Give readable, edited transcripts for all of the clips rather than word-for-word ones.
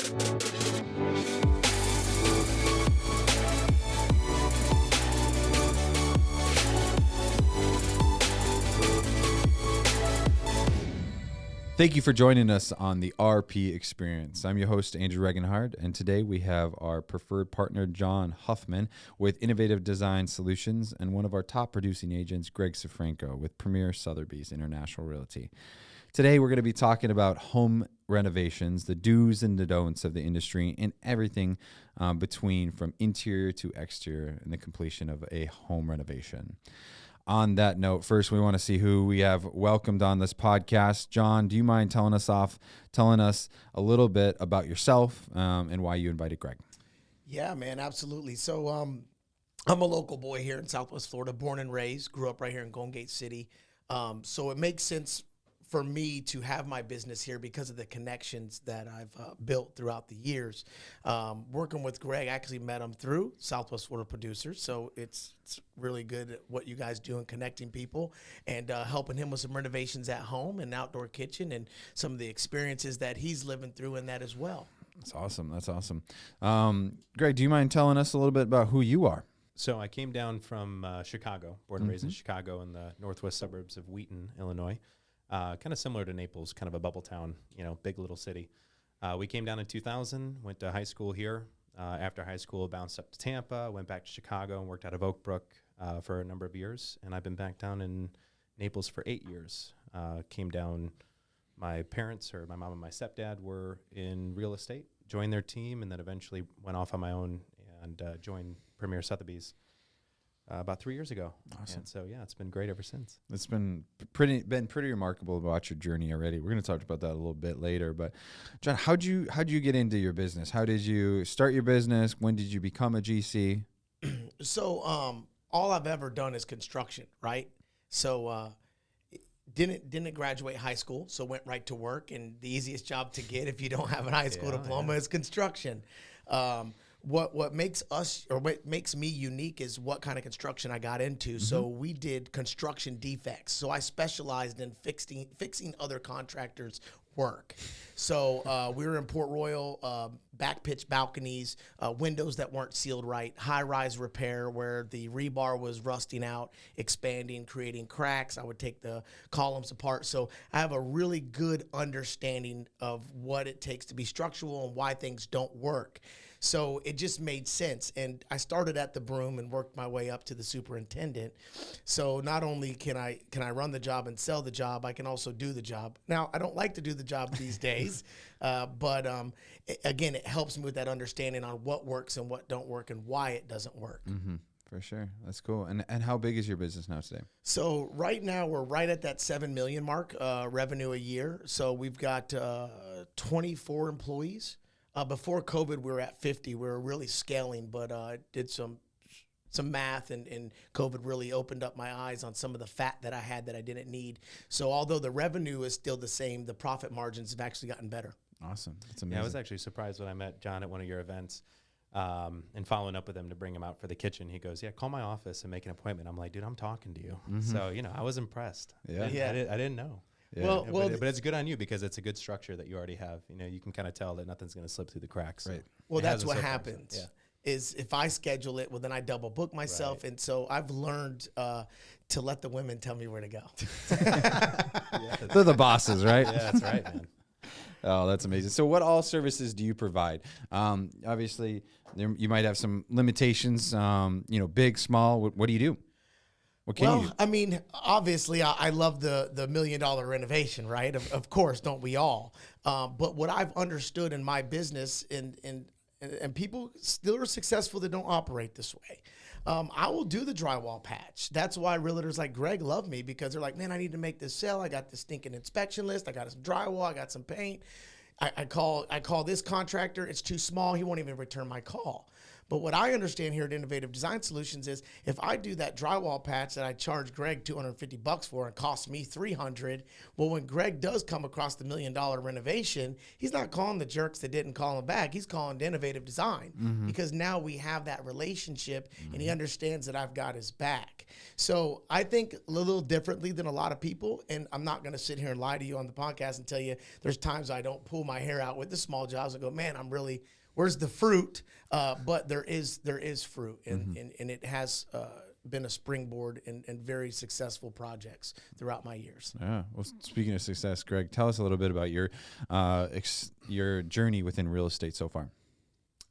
Thank you for joining us on the RP Experience. I'm your host, Andrew Regenhard, and today we have our preferred partner, John Huffman, with Innovative Design Solutions, and one of our top producing agents, Greg Sofranko, with Premier Sothebys International Realty. Today, we're going to be talking about home renovations, the do's and the don'ts of the industry, and everything between from interior to exterior in the completion of a home renovation. On that note, first, we want to see who we have welcomed on this podcast. John, do you mind telling us a little bit about yourself and why you invited Greg? Yeah, man, absolutely. So I'm a local boy here in Southwest Florida, born and raised, grew up right here in Golden Gate City. So it makes sense for me to have my business here because of the connections that I've built throughout the years. Working with Greg, I actually met him through Southwest Florida Producers, so it's really good at what you guys do in connecting people and helping him with some renovations at home and outdoor kitchen and some of the experiences that he's living through in that as well. That's awesome. That's awesome. Greg, do you mind telling us a little bit about who you are? So I came down from Chicago, born and raised in Chicago in the northwest suburbs of Wheaton, Illinois. Kind of similar to Naples, kind of a bubble town, big little city. We came down in 2000, went to high school here. After high school, bounced up to Tampa, went back to Chicago and worked out of Oak Brook for a number of years. And I've been back down in Naples for 8 years. Came down, my parents, or my mom and my stepdad, were in real estate, joined their team, and then eventually went off on my own and joined Premier Sothebys about 3 years ago. Awesome. And so, yeah, it's been great ever since. It's been pretty remarkable about your journey already. We're going to talk about that a little bit later. But John, how'd you get into your business? How did you start your business? When did you become a GC? So all I've ever done is construction, right? So didn't graduate high school, so went right to work. And the easiest job to get if you don't have a high school diploma is construction. What makes me unique is what kind of construction I got into. Mm-hmm. So we did construction defects. So I specialized in fixing other contractors' work. So we were in Port Royal, back pitch balconies, windows that weren't sealed right, high-rise repair where the rebar was rusting out, expanding, creating cracks. I would take the columns apart. So I have a really good understanding of what it takes to be structural and why things don't work. So it just made sense. And I started at the broom and worked my way up to the superintendent. So not only can I run the job and sell the job, I can also do the job. Now, I don't like to do the job these days, but again, it helps me with that understanding on what works and what don't work and why it doesn't work. Mm-hmm. For sure. That's cool. And how big is your business now today? So right now we're right at that 7 million mark, revenue a year. So we've got 24 employees. Before COVID, we were at 50. We were really scaling, but did some math, and COVID really opened up my eyes on some of the fat that I had that I didn't need. So although the revenue is still the same, the profit margins have actually gotten better. Awesome. That's amazing. Yeah, I was actually surprised when I met John at one of your events and following up with him to bring him out for the kitchen. He goes, yeah, call my office and make an appointment. I'm like, dude, I'm talking to you. Mm-hmm. So, I was impressed. Yeah. I didn't know. Yeah. But it's good on you because it's a good structure that you already have. You can kind of tell that nothing's going to slip through the cracks. Right. Well, that's what happens. Is if I schedule it, well, then I double book myself. Right. And so I've learned to let the women tell me where to go. They're the bosses, right? Yeah, that's right, man. Oh, that's amazing. So what all services do you provide? Obviously, you might have some limitations, big, small. What do you do? What can you do? I mean, obviously, I love the $1 million renovation, right? Of course, don't we all? But what I've understood in my business, and people still are successful that don't operate this way. I will do the drywall patch. That's why realtors like Greg love me, because they're like, man, I need to make this sale. I got this stinking inspection list. I got some drywall. I got some paint. I call this contractor. It's too small. He won't even return my call. But what I understand here at Innovative Design Solutions is if I do that drywall patch that I charge Greg $250 for and costs me $300, well, when Greg does come across the $1 million renovation, he's not calling the jerks that didn't call him back. He's calling Innovative Design because now we have that relationship and he understands that I've got his back. So I think a little differently than a lot of people, and I'm not going to sit here and lie to you on the podcast and tell you there's times I don't pull my hair out with the small jobs and go, man, where's the fruit? But there is fruit, and it has been a springboard and very successful projects throughout my years. Yeah. Well, speaking of success, Greg, tell us a little bit about your journey within real estate so far.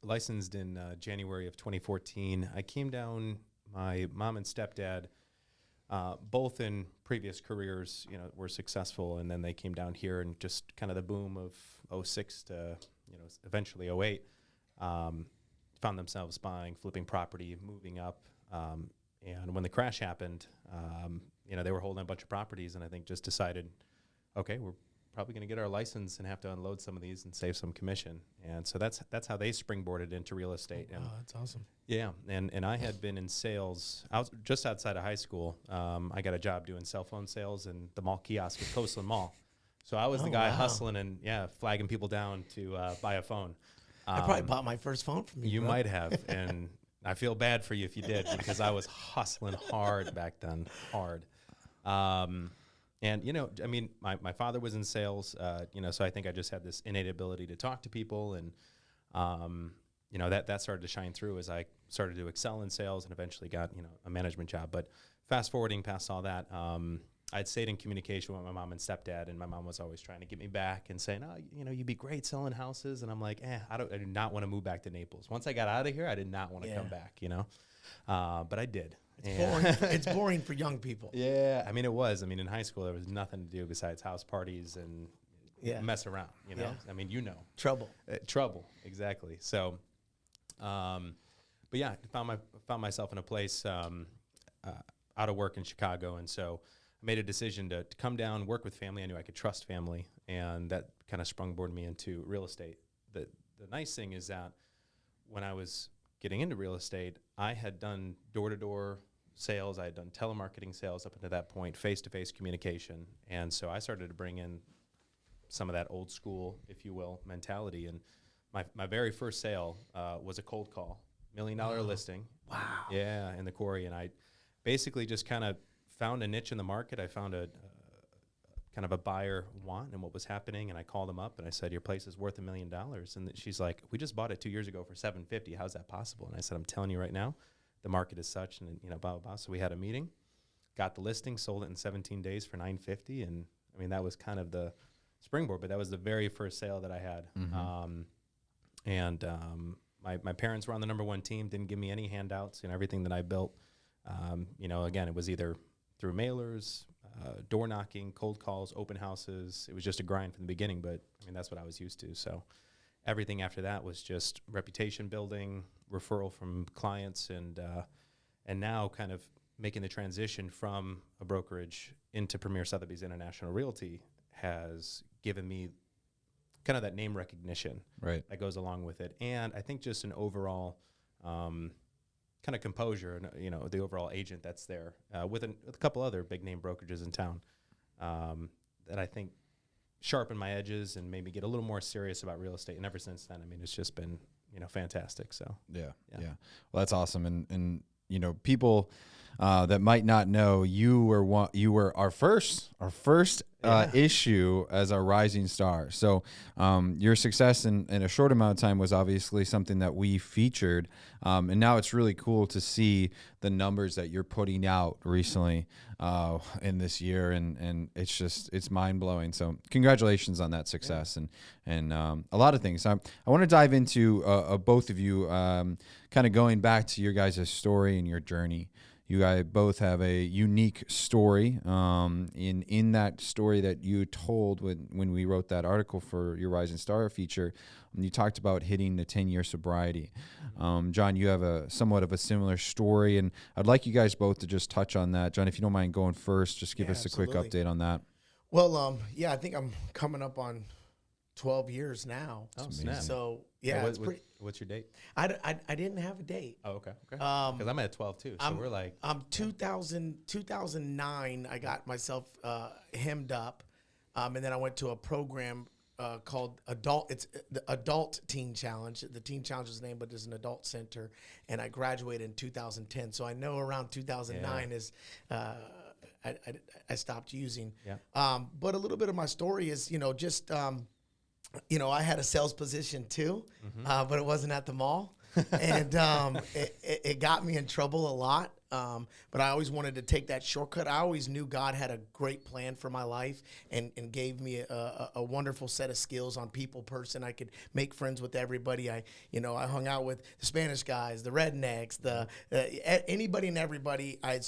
Licensed in January of 2014. I came down. My mom and stepdad, both in previous careers, were successful, and then they came down here, and just kind of the boom of 06 to eventually 08, found themselves buying, flipping property, moving up, and when the crash happened, they were holding a bunch of properties, and I think just decided, okay, we're probably going to get our license and have to unload some of these and save some commission. And so that's how they springboarded into real estate. Oh, that's awesome. Yeah, and I had been in sales just outside of high school. I got a job doing cell phone sales in the mall kiosk at Coastland Mall. So I was the guy hustling and flagging people down to buy a phone. I probably bought my first phone from you. You might have, and I feel bad for you if you did, because I was hustling hard back then, hard. And, my father was in sales, so I think I just had this innate ability to talk to people. And, that started to shine through as I started to excel in sales and eventually got, a management job. But fast forwarding past all that, I'd stayed in communication with my mom and stepdad, and my mom was always trying to get me back and saying, you'd be great selling houses. And I'm like, I do not want to move back to Naples. Once I got out of here, I did not want to come back, but I did. It's boring. It's boring for young people. Yeah, it was. In high school, there was nothing to do besides house parties and mess around, Yeah. Trouble. Trouble, exactly. So, found myself in a place out of work in Chicago, and so I made a decision to come down, work with family. I knew I could trust family, and that kind of sprungboarded me into real estate. The nice thing is that when I was getting into real estate, I had done door-to-door sales. I had done telemarketing sales up until that point, face-to-face communication. And so I started to bring in some of that old school, if you will, mentality. And my very first sale was a cold call, $1 million listing. Wow. Yeah, in the quarry. And I basically just kind of found a niche in the market. I found a kind of a buyer want and what was happening, and I called them up and I said, your place is worth $1 million. And she's like, we just bought it 2 years ago for $750. How's that possible? And I said, I'm telling you right now, the market is such, and blah, blah, blah. So we had a meeting, got the listing, sold it in 17 days for $950. And that was kind of the springboard, but that was the very first sale that I had. My parents were on the number one team, didn't give me any handouts, everything that I built. Again, it was either through mailers, door knocking, cold calls, open houses. It was just a grind from the beginning, but that's what I was used to. So everything after that was just reputation building, referral from clients, and now kind of making the transition from a brokerage into Premier Sothebys International Realty has given me kind of that name recognition that goes along with it. And I think just an overall kind of composure, and the overall agent that's there with a couple other big name brokerages in town that I think sharpen my edges and made me get a little more serious about real estate. And ever since then, it's just been fantastic. So yeah. Well, that's awesome. And people that might not know, you were our first issue as a rising star. So your success in a short amount of time was obviously something that we featured, and now it's really cool to see the numbers that you're putting out recently in this year, and it's mind blowing. So congratulations on that success and a lot of things. I want to dive into both of you, kind of going back to your guys' story and your journey. You guys both have a unique story. In that story that you told when we wrote that article for your Rising Star feature, you talked about hitting the 10-year sobriety. John, you have somewhat of a similar story, and I'd like you guys both to just touch on that. John, if you don't mind going first, just give us a quick update on that. Well, I think I'm coming up on 12 years now. Oh, snap. So yeah, What- it's pretty. what's your date? I didn't have a date. Oh, okay. Because I'm at 12 too. So we're like, 2009, I got myself hemmed up, and then I went to a program called the Adult Teen Challenge. The Teen Challenge is the name, but it's an adult center, and I graduated in 2010. So I know around 2009 is I stopped using. Yeah. But a little bit of my story is, just I had a sales position too, but it wasn't at the mall. And it got me in trouble a lot. But I always wanted to take that shortcut. I always knew God had a great plan for my life and gave me a wonderful set of skills on people person. I could make friends with everybody. I hung out with the Spanish guys, the rednecks, anybody and everybody. I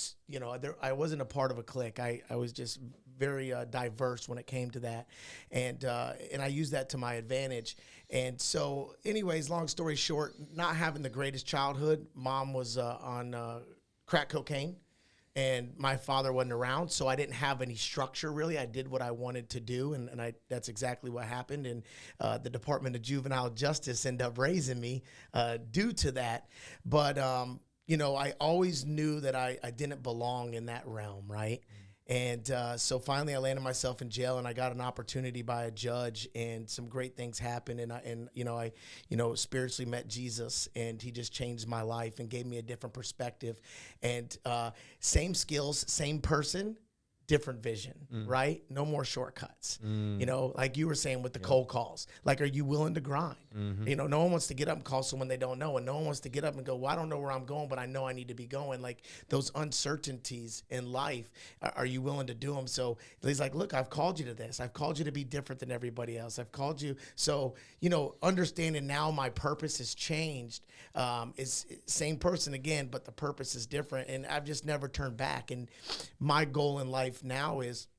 wasn't a part of a clique. I was just very diverse when it came to that. And I used that to my advantage. And so anyways, long story short, not having the greatest childhood. Mom was on crack cocaine, and my father wasn't around, so I didn't have any structure really. I did what I wanted to do, and that's exactly what happened. And the Department of Juvenile Justice ended up raising me due to that. But I always knew that I didn't belong in that realm, right? And so finally, I landed myself in jail, and I got an opportunity by a judge, and some great things happened. And I spiritually met Jesus, and he just changed my life and gave me a different perspective. And same skills, same person, different vision, right? No more shortcuts. Like you were saying with the cold calls. Like, are you willing to grind? No one wants to get up and call someone they don't know, and no one wants to get up and go, well, I don't know where I'm going, but I know I need to be going. Like those uncertainties in life, are you willing to do them? So he's like, look, I've called you to this. I've called you to be different than everybody else. I've called you. So, understanding now my purpose has changed. It's same person again, but the purpose is different. And I've just never turned back. And my goal in life now is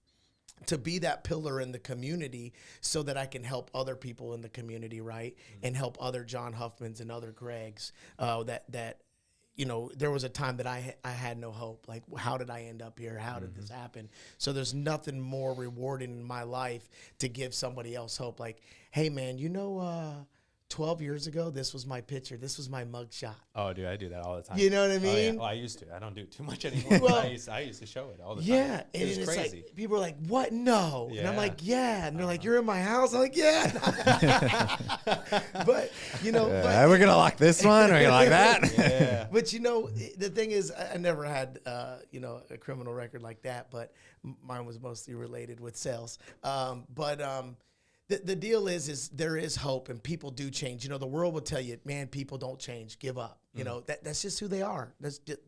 to be that pillar in the community so that I can help other people in the community, right? And help other John Huffmans and other Gregs there was a time that I had no hope. Like, how did I end up here? How did this happen? So there's nothing more rewarding in my life to give somebody else hope. Like, hey man, 12 years ago, this was my picture. This was my mugshot. Oh, dude, I do that all the time. You know what I mean? Oh, yeah. Well, I used to. I don't do it too much anymore. Well, I used to show it all the time. Yeah, and it's crazy. Like, people are like, "What? No." And I'm Yeah. like, "Yeah." And they're like, "You're in my house." I'm like, "Yeah." But we're gonna lock this one. We're gonna lock that. Yeah. But the thing is, I never had a criminal record like that. But mine was mostly related with sales. The deal is there is hope, and people do change. The world will tell you, man, people don't change. Give up. That's just who they are.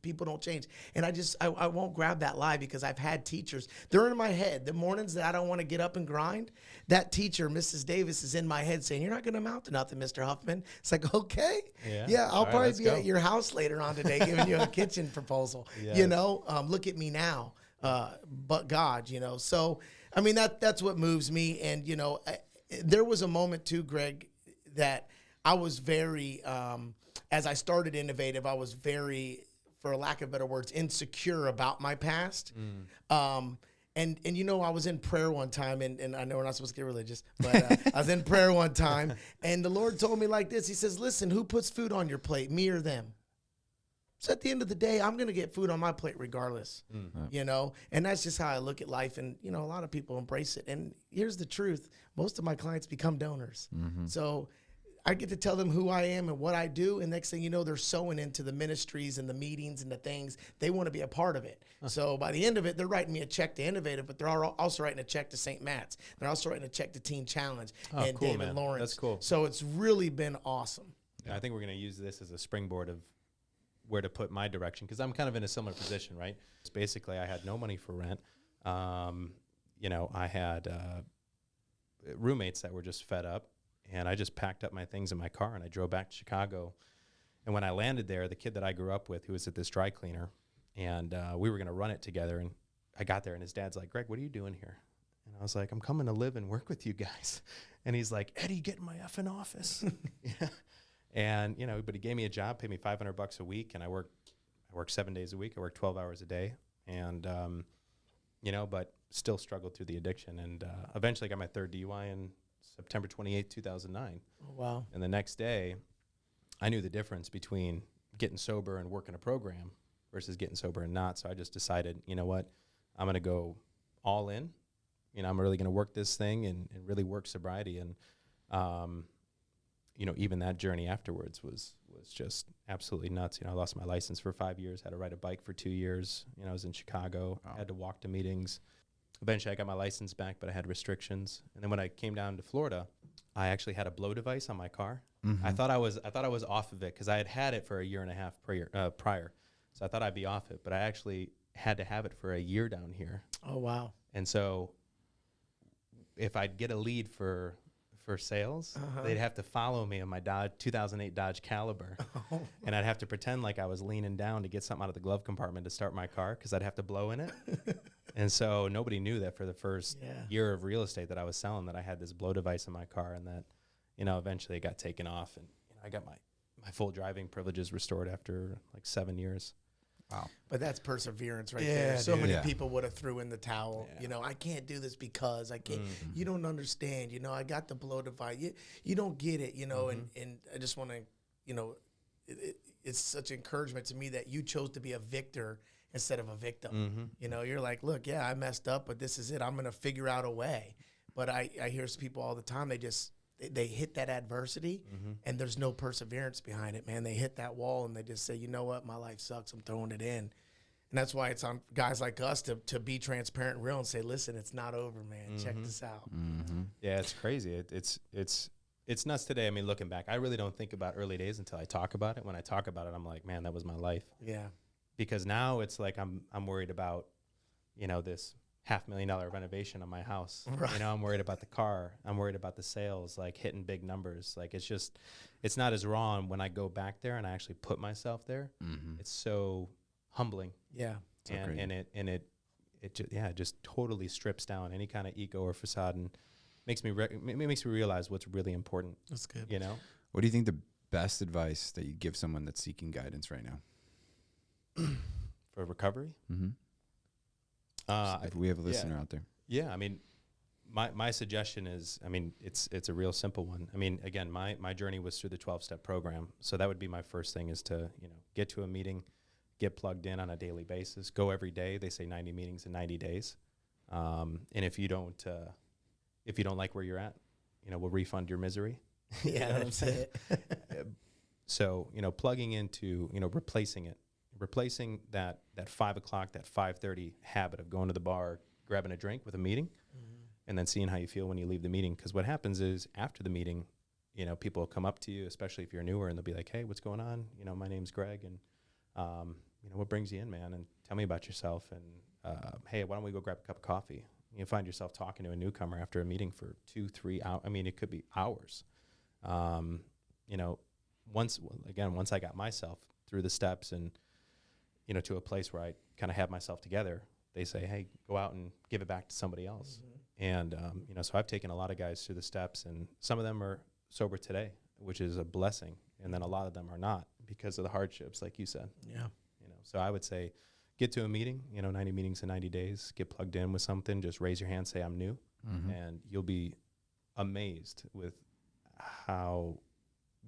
People don't change. And I won't grab that lie, because I've had teachers. They're in my head. The mornings that I don't want to get up and grind, that teacher, Mrs. Davis, is in my head saying, "You're not going to amount to nothing, Mr. Huffman." It's like, okay. Yeah, I'll probably be at your house later on today giving you a kitchen proposal. Yes. Look at me now. But God, So, I mean, that's what moves me. And, there was a moment too, Greg, that I was very, as I started Innovative, I was very, for lack of better words, insecure about my past. And I was in prayer one time, and I know we're not supposed to get religious, but I was in prayer one time, and the Lord told me like this. He says, listen, who puts food on your plate, me or them? So at the end of the day, I'm going to get food on my plate regardless, and that's just how I look at life. And, a lot of people embrace it. And here's the truth. Most of my clients become donors. So I get to tell them who I am and what I do. And next thing you know, they're sowing into the ministries and the meetings and the things. They want to be a part of it. So by the end of it, they're writing me a check to Innovative, but they're also writing a check to St. Matt's. They're also writing a check to Teen Challenge and cool, David man. Lawrence. That's cool. So it's really been awesome. I think we're going to use this as a springboard of where to put my direction, because I'm kind of in a similar position, right? It's basically, I had no money for rent. I had roommates that were just fed up, and I just packed up my things in my car and I drove back to Chicago. And when I landed there, the kid that I grew up with, who was at this dry cleaner, and we were going to run it together, and I got there and his dad's like, "Greg, what are you doing here?" And I was like, "I'm coming to live and work with you guys." And he's like, "Eddie, get in my effing office." Yeah. And, but he gave me a job, paid me $500 a week, and I worked 7 days a week. I worked 12 hours a day, and, but still struggled through the addiction. And eventually got my third DUI in September 28th, 2009. Oh, wow. And the next day, I knew the difference between getting sober and working a program versus getting sober and not. So I just decided, you know what, I'm going to go all in. You know, I'm really going to work this thing and really work sobriety. And, you know, even that journey afterwards was just absolutely nuts. You know, I lost my license for 5 years, had to ride a bike for 2 years. You know, I was in Chicago, had to walk to meetings. Eventually I got my license back, but I had restrictions. And then when I came down to Florida, I actually had a blow device on my car. Mm-hmm. I thought I was off of it because I had it for a year and a half prior. So I thought I'd be off it, but I actually had to have it for a year down here. Oh, wow. And so if I'd get a lead for sales, they'd have to follow me in my 2008 Dodge Caliber. And I'd have to pretend like I was leaning down to get something out of the glove compartment to start my car because I'd have to blow in it. And so nobody knew that for the first year of real estate that I was selling, that I had this blow device in my car, and that, you know, eventually it got taken off, and you know, I got my full driving privileges restored after like 7 years. Wow. But that's perseverance right there. So dude. many Yeah. people would have threw in the towel. Yeah. You know, I can't do this because I can't. You don't understand. You know, I got the blow device. You don't get it, you know, and I just want to, you know, it's such encouragement to me that you chose to be a victor instead of a victim. You know, you're like, look, yeah, I messed up, but this is it. I'm going to figure out a way. But I hear people all the time, they hit that adversity and there's no perseverance behind it, man. They hit that wall and they just say, you know what, my life sucks, I'm throwing it in. And that's why it's on guys like us to be transparent and real and say, listen, it's not over, man. Check this out. Yeah, it's crazy. It's nuts today. I mean, looking back, I really don't think about early days until I talk about it. When I talk about it, I'm like, man, that was my life. Yeah. Because now it's like I'm worried about, you know, this $500,000 renovation on my house. Right. You know, I'm worried about the car. I'm worried about the sales, like hitting big numbers. Like it's not as raw. And when I go back there and I actually put myself there, it's so humbling. Yeah. It just totally strips down any kind of ego or facade and makes me realize what's really important. That's good. You know, What do you think the best advice that you give someone that's seeking guidance right now? for recovery. If we have a listener out there. Yeah, I mean, my suggestion is, I mean, it's a real simple one. I mean, again, my journey was through the 12-step program, so that would be my first thing, is to, you know, get to a meeting, get plugged in on a daily basis, go every day. They say 90 meetings in 90 days, and if you don't like where you're at, you know, we'll refund your misery. Yeah, that's it. So, you know, plugging into, you know, replacing that 5 o'clock, that 5:30 habit of going to the bar, grabbing a drink with a meeting, and then seeing how you feel when you leave the meeting. Because what happens is, after the meeting, you know, people will come up to you, especially if you're newer, and they'll be like, hey, what's going on? You know, my name's Greg, and, you know, what brings you in, man? And tell me about yourself. And, hey, why don't we go grab a cup of coffee? You find yourself talking to a newcomer after a meeting for 2-3 hours. I mean, it could be hours. You know, once I got myself through the steps and, you know, to a place where I kind of have myself together, they say, hey, go out and give it back to somebody else. And, you know, so I've taken a lot of guys through the steps, and some of them are sober today, which is a blessing. And then a lot of them are not because of the hardships, like you said. Yeah. You know, so I would say, get to a meeting, you know, 90 meetings in 90 days, get plugged in with something, just raise your hand, say I'm new, and you'll be amazed with how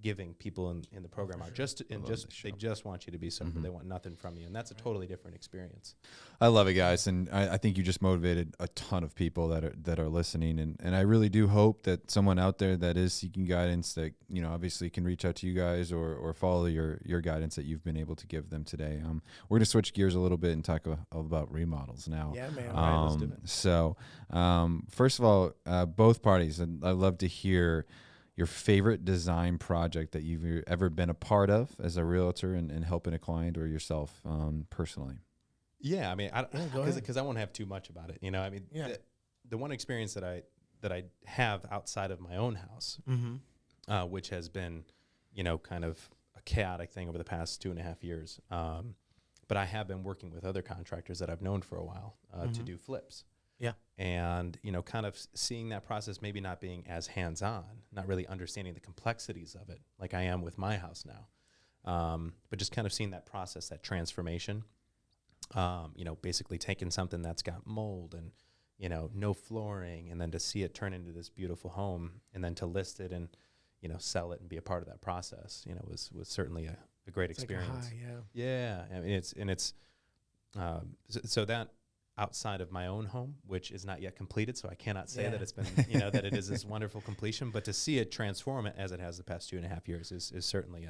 giving people in the program are. They just want you to be sober. They want nothing from you, and that's a totally different experience. I love it, guys, and I think you just motivated a ton of people that are listening, and I really do hope that someone out there that is seeking guidance, that, you know, obviously can reach out to you guys or follow your guidance that you've been able to give them today. We're gonna switch gears a little bit and talk about remodels now. Yeah, man. All right, let's do it. So, first of all, both parties, and I'd love to hear your favorite design project that you've ever been a part of as a realtor and helping a client, or yourself personally. Yeah, I mean, go ahead. because I won't have too much about it. You know, I mean, the one experience that I have outside of my own house, which has been, you know, kind of a chaotic thing over the past 2.5 years. But I have been working with other contractors that I've known for a while to do flips. Yeah. And, you know, kind of seeing that process, maybe not being as hands-on, not really understanding the complexities of it like I am with my house now. But just kind of seeing that process, that transformation, you know, basically taking something that's got mold and, no flooring, and then to see it turn into this beautiful home, and then to list it and, sell it and be a part of that process, was certainly a great It's experience. like a high, Yeah. I mean, so that outside of my own home, which is not yet completed, so I cannot say that it's been, that it is this wonderful completion, but to see it transform it as it has the past 2.5 years is certainly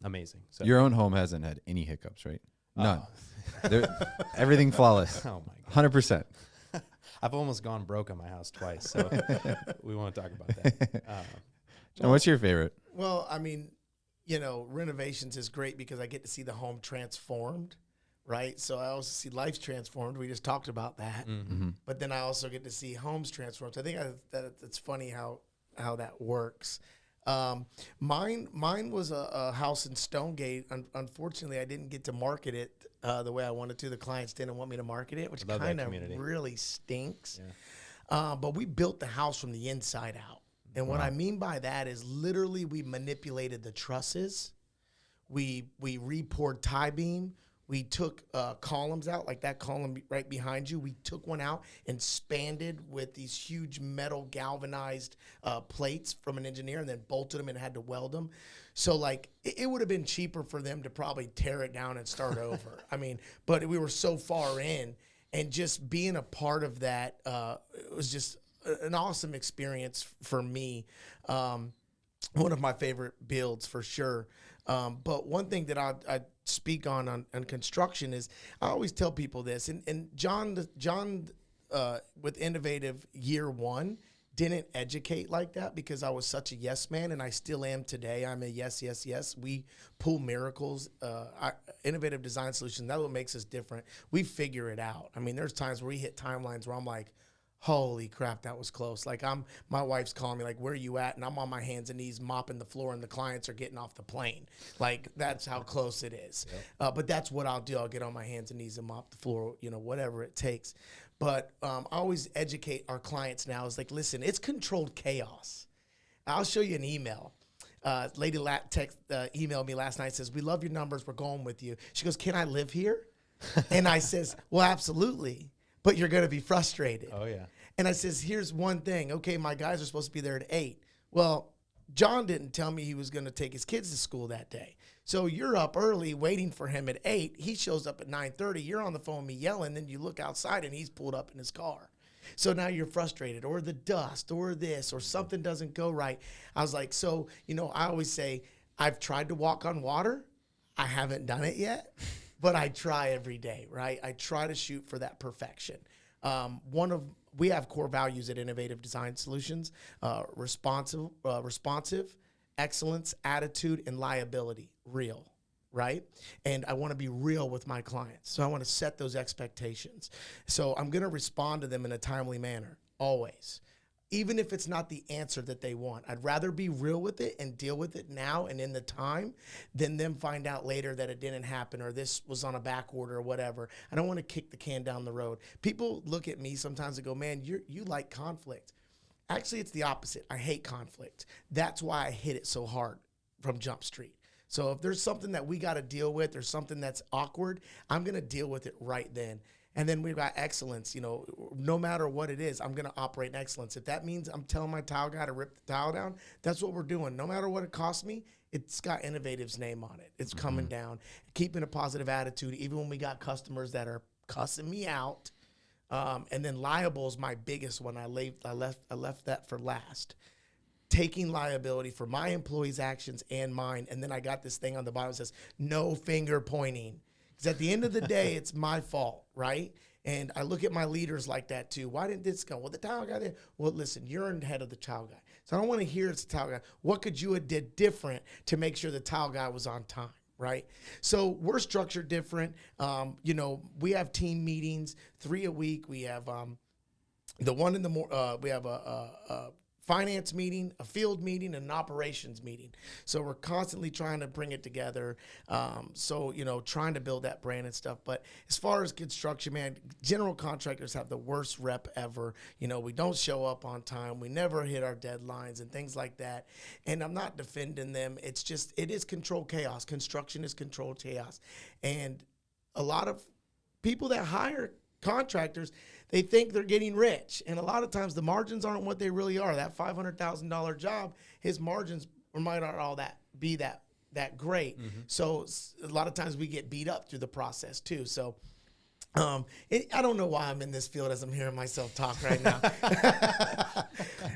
amazing. So Your own home hasn't had any hiccups, right? None. Oh. Everything flawless. Oh my God. 100%. I've almost gone broke on my house twice, so we won't talk about that. John, what's your favorite? Well, I mean, renovations is great because I get to see the home transformed, right? So I also see lives transformed. We just talked about that. Mm-hmm. But then I also get to see homes transformed. So I think that it's funny how that works. Mine was a house in Stonegate. Unfortunately, I didn't get to market it the way I wanted to. The clients didn't want me to market it, which kind of really stinks. Yeah. But we built the house from the inside out. And what I mean by that is literally we manipulated the trusses. We re-poured tie beam. We took columns out, like that column right behind you. We took one out and spanded with these huge metal galvanized plates from an engineer and then bolted them and had to weld them. So, like, it would have been cheaper for them to probably tear it down and start over. I mean, but we were so far in, and just being a part of that, it was just an awesome experience for me. One of my favorite builds for sure. But one thing that I speak on construction is I always tell people this, and John with Innovative year one didn't educate like that because I was such a yes man, and I still am today. I'm a yes, yes, yes. We pull miracles. Innovative Design Solutions, that's what makes us different. We figure it out. I mean, there's times where we hit timelines where I'm like, holy crap, that was close. Like my wife's calling me like, where are you at? And I'm on my hands and knees mopping the floor and the clients are getting off the plane. Like that's how close it is. Yep. But that's what I'll do. I'll get on my hands and knees and mop the floor, whatever it takes. But I always educate our clients now is like, listen, it's controlled chaos. I'll show you an email. Lady emailed me last night, says, we love your numbers. We're going with you. She goes, can I live here? And I says, well, absolutely. But you're going to be frustrated. Oh, yeah. And I says, here's one thing. Okay, my guys are supposed to be there at 8. Well, John didn't tell me he was going to take his kids to school that day. So you're up early waiting for him at 8. He shows up at 9:30. You're on the phone with me yelling. Then you look outside and he's pulled up in his car. So now you're frustrated, or the dust, or this, or something doesn't go right. I was like, so, I always say, I've tried to walk on water. I haven't done it yet. But I try every day, right? I try to shoot for that perfection. We have core values at Innovative Design Solutions: responsive, excellence, attitude, and liability. Real, right? And I want to be real with my clients, so I want to set those expectations. So I'm going to respond to them in a timely manner, always. Even if it's not the answer that they want. I'd rather be real with it and deal with it now and in the time than them find out later that it didn't happen or this was on a back order or whatever. I don't want to kick the can down the road. People look at me sometimes and go, man, you like conflict. Actually, it's the opposite. I hate conflict. That's why I hit it so hard from Jump Street. So if there's something that we got to deal with or something that's awkward, I'm going to deal with it right then. And then we've got excellence, no matter what it is, I'm going to operate in excellence. If that means I'm telling my tile guy to rip the tile down, that's what we're doing. No matter what it costs me, it's got Innovative's name on it. It's coming down, keeping a positive attitude, even when we got customers that are cussing me out. And then liable is my biggest one. I left that for last. Taking liability for my employees' actions and mine. And then I got this thing on the bottom that says, no finger pointing. Because at the end of the day, it's my fault, right? And I look at my leaders like that too. Why didn't this go? Well, the tile guy did. Well, listen, you're in the head of the tile guy. So I don't want to hear it's the tile guy. What could you have did different to make sure the tile guy was on time, right? So we're structured different. We have team meetings, 3 a week. We have the one in the we have a finance meeting, a field meeting, and an operations meeting. So we're constantly trying to bring it together. Trying to build that brand and stuff. But as far as construction, man, general contractors have the worst rep ever. We don't show up on time. We never hit our deadlines and things like that. And I'm not defending them. It's just, it is controlled chaos. Construction is controlled chaos. And a lot of people that hire contractors, they think they're getting rich. And a lot of times the margins aren't what they really are. That $500,000 job, his margins might not all be that great. So a lot of times we get beat up through the process too. So I don't know why I'm in this field as I'm hearing myself talk right now.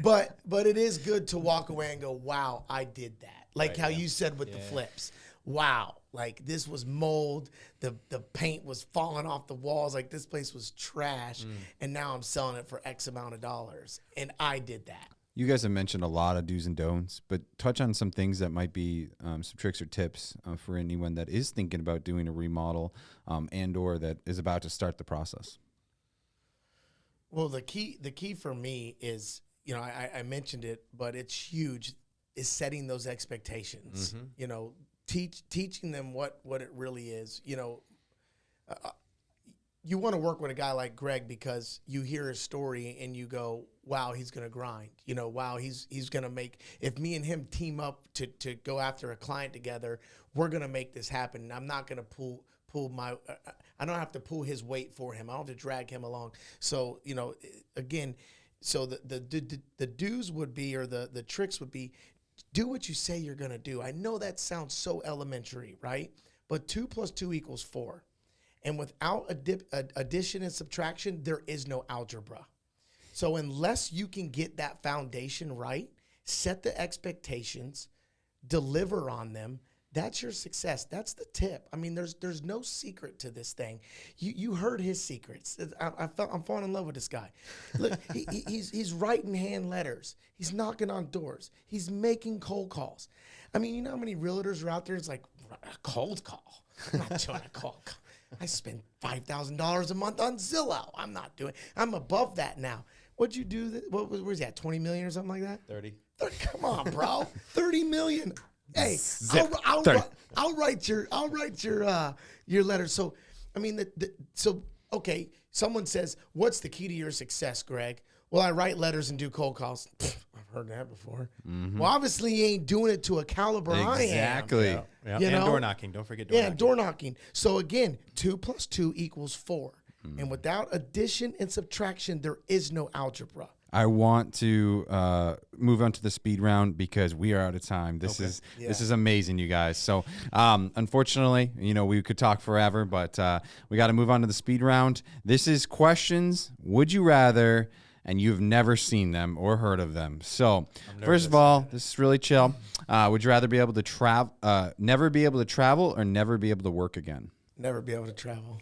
but it is good to walk away and go, wow, I did that. Like how you said with the flips. Wow, like this was mold. The paint was falling off the walls. Like this place was trash. And now I'm selling it for X amount of dollars. And I did that. You guys have mentioned a lot of do's and don'ts, but touch on some things that might be some tricks or tips for anyone that is thinking about doing a remodel and or that is about to start the process. Well, the key for me is, you know, I mentioned it, but it's huge, is setting those expectations. You know, teaching them what it really is. You know, you want to work with a guy like Greg because you hear his story and you go, wow, he's going to grind. You know, wow, he's going to make, if me and him team up to go after a client together, we're going to make this happen. I'm not going to pull my, I don't have to pull his weight for him. I don't have to drag him along. So, you know, again, so the do's would be, or the tricks would be, do what you say you're going to do. I know that sounds so elementary, right? But 2 + 2 = 4. And without addition and subtraction, there is no algebra. So unless you can get that foundation right, set the expectations, deliver on them, that's your success. That's the tip. I mean, there's no secret to this thing. You heard his secrets. I'm falling in love with this guy. Look, he's writing hand letters. He's knocking on doors. He's making cold calls. I mean, you know how many realtors are out there? It's like a cold call. I'm not doing a cold call. I spend $5,000 a month on Zillow. I'm above that now. What'd you do? Where's that? 20 million or something like that? 30. Come on, bro. 30 million. Hey, I'll write your letter. So, I mean, okay. Someone says, "What's the key to your success, Greg?" Well, I write letters and do cold calls. I've heard that before. Well, obviously, you ain't doing it to a caliber I am. Exactly. Yeah. You and know? door knocking. Don't forget door knocking. Yeah, door knocking. So again, 2 + 2 = 4. And without addition and subtraction, there is no algebra. I want to move on to the speed round because we are out of time. This is amazing, you guys. So unfortunately, you know, we could talk forever, but we got to move on to the speed round. This is questions, would you rather, and you've never seen them or heard of them. So first of all, this is really chill. Would you rather be able to travel, never be able to travel, or never be able to work again? Never be able to travel.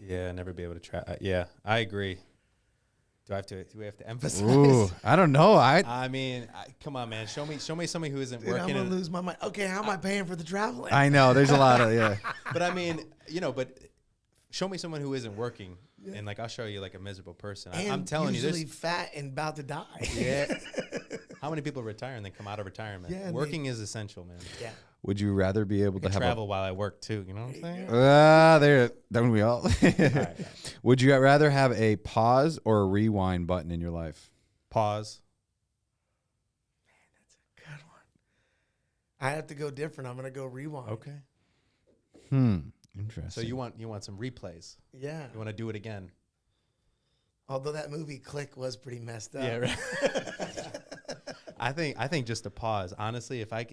Yeah, never be able to travel. Yeah, I agree. Do we have to emphasize? Ooh, I don't know. I mean, come on, man. Show me somebody who isn't working. I'm gonna lose my mind. Okay, how am I paying for the traveling? I know. There's a lot of But I mean, you know, but show me someone who isn't working, and like I'll show you like a miserable person. I'm telling you, usually fat and about to die. Yeah. How many people retire and then come out of retirement? Yeah, working is essential, man. Yeah. Would you rather be able to have travel while I work too? You know what I'm saying? There, don't we all? Right. Would you rather have a pause or a rewind button in your life? Pause. Man, that's a good one. I have to go different. I'm gonna go rewind. Okay. Interesting. So you want some replays? Yeah. You want to do it again? Although that movie Click was pretty messed up. Yeah. Right. I think just a pause. Honestly, if I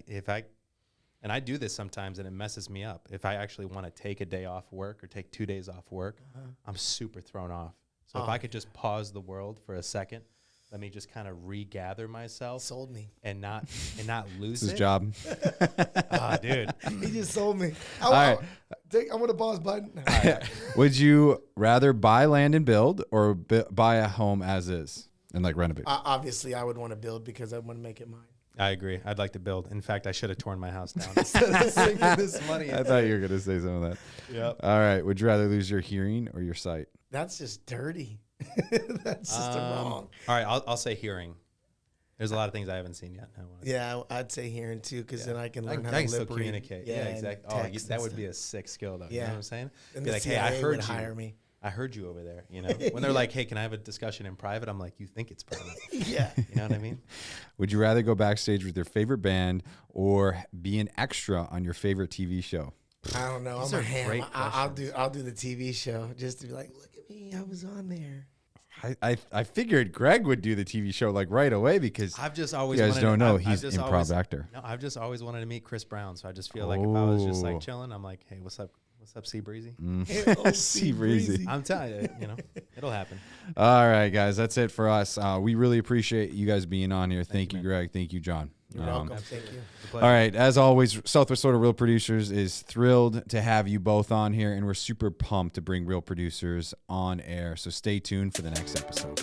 and I do this sometimes and it messes me up. If I actually want to take a day off work or take 2 days off work, I'm super thrown off. So if I could just pause the world for a second, let me just kind of regather myself. Sold me. And not lose his job. Dude. He just sold me. right. I want a pause button. Would you rather buy land and build or buy a home as is and like renovate? Obviously, I would want to build because I want to make it mine. I agree. I'd like to build. In fact, I should have torn my house down instead of sinking this money. I thought you were going to say some of that. Yep. All right. Would you rather lose your hearing or your sight? That's just dirty. That's just wrong. All right, I'll say hearing. There's a lot of things I haven't seen yet. Yeah, I'd say hearing too, because then I can learn how to I can still lip read. communicate. Yeah, exactly. Oh, that would be a sick skill, though. You know what I'm saying? And be like, hey, CIA I heard would you. hire me. I heard you over there. You know, when they're like, hey, can I have a discussion in private? I'm like, you think it's private? Yeah. You know what I mean? Would you rather go backstage with your favorite band or be an extra on your favorite TV show? I don't know. These I'm a are ham. great I'll do the TV show just to be like, look at Hey, I was on there. I figured Greg would do the TV show like right away because I've just always you guys wanted don't to, know I've he's just improv always, actor. No, I've just always wanted to meet Chris Brown. So I just feel like if I was just Oh. like chilling, I'm like, hey, what's up, Sea Breezy? Sea Breezy. I'm telling you, it'll happen. All right, guys, that's it for us. We really appreciate you guys being on here. Thank you, Greg. Thank you, John. You're welcome. Thank you. It's a All pleasure. right, as always, Southwest Florida Real Producers is thrilled to have you both on here, and we're super pumped to bring Real Producers on air. So stay tuned for the next episode.